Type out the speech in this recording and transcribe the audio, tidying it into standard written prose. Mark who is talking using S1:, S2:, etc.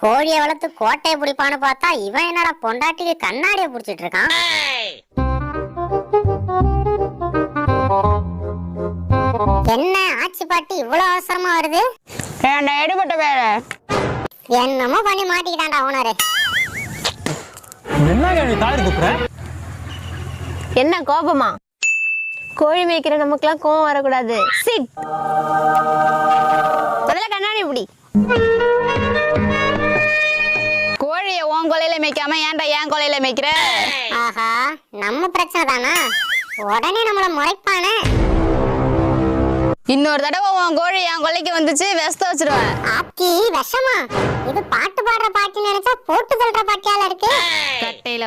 S1: கோழியை வளர்த்து கோட்டையை பிடிப்பான்னு பார்த்தா இவன் என்னடா பொண்டாட்டிக்கு கண்ணாடியை பிடிச்சிட்டு இருக்கான். என்ன ஆச்சி பாட்டி இவ்வளவு அவசரமா வருது?
S2: எடுபட்ட வேற
S1: என்னமோ பண்ணி மாட்டிக்கிட்டான்டா ஓனரு.
S2: என்ன கோபமா? கோழி மேய்க்கிற நமக்குலாம் கோபம் வரக்கூடாது. சிட் முதல்ல கண்ணாடி இப்படி. கோழியை உன் கொலையில மேய்க்காம ஏன்டா என் கொலையில மேய்க்கிற?
S1: ஆஹா, நம்ம பிரச்சனை தானா? உடனே நம்மள முறைப்பானே.
S2: இன்னொரு தடவை உன் கோழி என் கொலைக்கு வந்துச்சு வெஸ்த வச்சிருவேன்.
S1: ஆத்தி விஷமா? இது பாட்டு பாடுற பாட்டி நினைச்சா போட்டு தள்ளுற பாட்டியால இருக்கு.
S2: கட்டையில